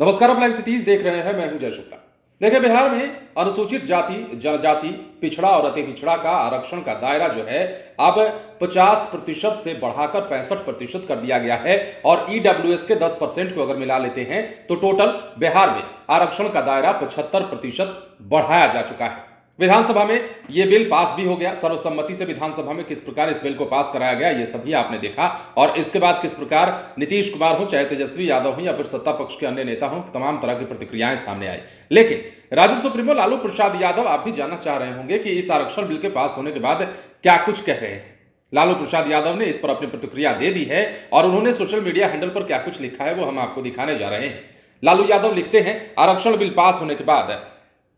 नमस्कार, आप live cities देख रहे हैं। मैं हूं जय शुक्ला। देखिए, बिहार में अनुसूचित जाति, जनजाति, पिछड़ा और अति पिछड़ा का आरक्षण का दायरा जो है अब 50% से बढ़ाकर 65% कर दिया गया है और ईडब्ल्यूएस के 10% को अगर मिला लेते हैं तो टोटल बिहार में आरक्षण का दायरा 75% बढ़ाया जा चुका है। विधानसभा में यह बिल पास भी हो गया सर्वसम्मति से। विधानसभा में किस प्रकार इस बिल को पास कराया गया ये सभी आपने देखा, और इसके बाद किस प्रकार नीतीश कुमार हो, चाहे तेजस्वी यादव हो या फिर सत्ता पक्ष के अन्य नेता हो, तमाम तरह की प्रतिक्रियाएं सामने आई। लेकिन राजद सुप्रीमो लालू प्रसाद यादव, आप भी जानना चाह रहे होंगे कि इस आरक्षण बिल के पास होने के बाद क्या कुछ कह रहे हैं। लालू प्रसाद यादव ने इस पर अपनी प्रतिक्रिया दे दी है और उन्होंने सोशल मीडिया हैंडल पर क्या कुछ लिखा है वो हम आपको दिखाने जा रहे हैं। लालू यादव लिखते हैं, आरक्षण बिल पास होने के बाद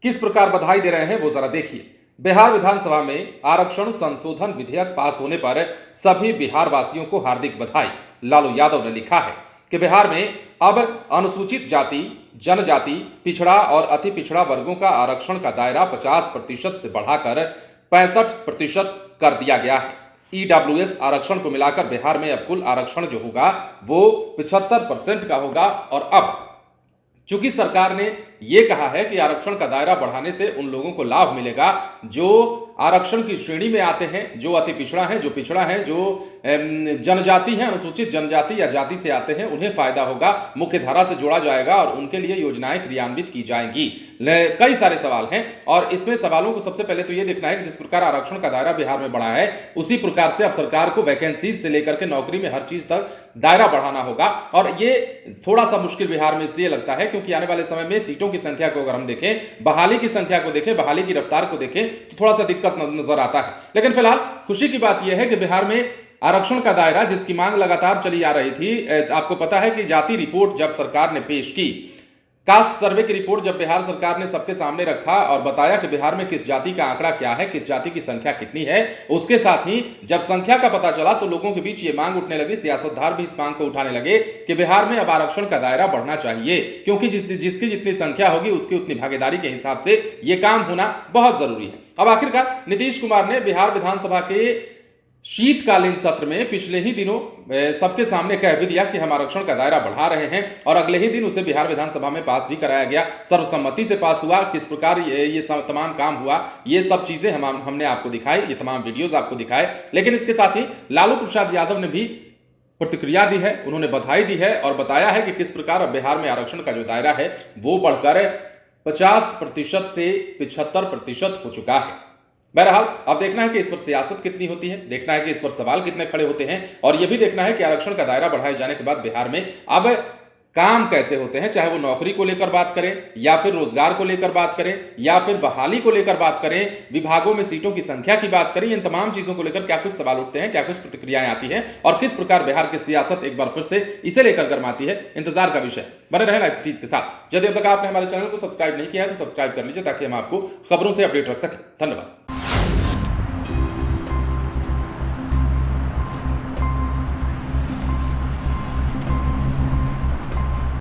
किस प्रकार बधाई दे रहे हैं वो जरा देखिए। बिहार विधानसभा में आरक्षण संशोधन विधेयक पास होने पर सभी बिहार वासियों को हार्दिक बधाई। लालू यादव ने लिखा है कि बिहार में अब अनुसूचित जाति, जनजाति, पिछड़ा और अति पिछड़ा वर्गों का आरक्षण का दायरा 50% से बढ़ाकर 65% कर दिया गया है। ईडब्ल्यूएस आरक्षण को मिलाकर बिहार में अब कुल आरक्षण जो होगा वो 75% का होगा। और अब चूंकि सरकार ने यह कहा है कि आरक्षण का दायरा बढ़ाने से उन लोगों को लाभ मिलेगा जो आरक्षण की श्रेणी में आते हैं, जो अति पिछड़ा है, जो पिछड़ा है, जो जनजाति है, अनुसूचित जनजाति या जाति से आते हैं, उन्हें फायदा होगा, मुख्य धारा से जोड़ा जाएगा और उनके लिए योजनाएं क्रियान्वित की जाएंगी। कई सारे सवाल हैं और इसमें सवालों को सबसे पहले तो यह देखना है कि जिस प्रकार आरक्षण का दायरा बिहार में बढ़ा है उसी प्रकार से अब सरकार को वैकेंसीज से लेकर के नौकरी में हर चीज तक दायरा बढ़ाना होगा। और ये थोड़ा सा मुश्किल बिहार में इसलिए लगता है क्योंकि आने वाले समय में सीटों की संख्या को अगर हम देखें, बहाली की संख्या को देखें, बहाली की रफ्तार को देखें तो थोड़ा सा दिक्कत नजर आता है। लेकिन फिलहाल खुशी की बात यह है कि बिहार में आरक्षण का दायरा, जिसकी मांग लगातार चली आ रही थी, आपको पता है कि जाति रिपोर्ट जब सरकार ने पेश की, कास्ट सर्वे की रिपोर्ट जब बिहार सरकार ने सबके सामने रखा और बताया कि बिहार में किस जाति का आंकड़ा क्या है, किस जाति की संख्या कितनी है, उसके साथ ही जब संख्या का पता चला तो लोगों के बीच ये मांग उठने लगी, सियासतदान भी इस मांग को उठाने लगे कि बिहार में अब आरक्षण का दायरा बढ़ना चाहिए, क्योंकि जिसकी जितनी संख्या होगी उसकी उतनी भागीदारी के हिसाब से यह काम होना बहुत जरूरी है। अब आखिरकार नीतीश कुमार ने बिहार विधानसभा के शीतकालीन सत्र में पिछले ही दिनों सबके सामने कह भी दिया कि हम आरक्षण का दायरा बढ़ा रहे हैं और अगले ही दिन उसे बिहार विधानसभा में पास भी कराया गया, सर्वसम्मति से पास हुआ। किस प्रकार ये सब तमाम काम हुआ, ये सब चीजें हमने आपको दिखाई, ये तमाम वीडियोस आपको दिखाए। लेकिन इसके साथ ही लालू प्रसाद यादव ने भी प्रतिक्रिया दी है, उन्होंने बधाई दी है और बताया है कि किस प्रकार अब बिहार में आरक्षण का जो दायरा है वो बढ़कर 50% से 75% हो चुका है। बहरहाल अब देखना है कि इस पर सियासत कितनी होती है, देखना है कि इस पर सवाल कितने खड़े होते हैं और यह भी देखना है कि आरक्षण का दायरा बढ़ाए जाने के बाद बिहार में अब काम कैसे होते हैं, चाहे वो नौकरी को लेकर बात करें या फिर रोजगार को लेकर बात करें या फिर बहाली को लेकर बात करें, विभागों में सीटों की संख्या की बात करें। इन तमाम चीजों को लेकर क्या कुछ सवाल उठते हैं, क्या कुछ प्रतिक्रियाएं आती हैं और किस प्रकार बिहार की सियासत एक बार फिर से इसे लेकर गर्माती है, इंतजार का विषय। बने रहे लाइव सिटीज के साथ। यदि अब तक आपने हमारे चैनल को सब्सक्राइब नहीं किया है तो सब्सक्राइब कर लीजिए ताकि हम आपको खबरों से अपडेट रख सकें। धन्यवाद।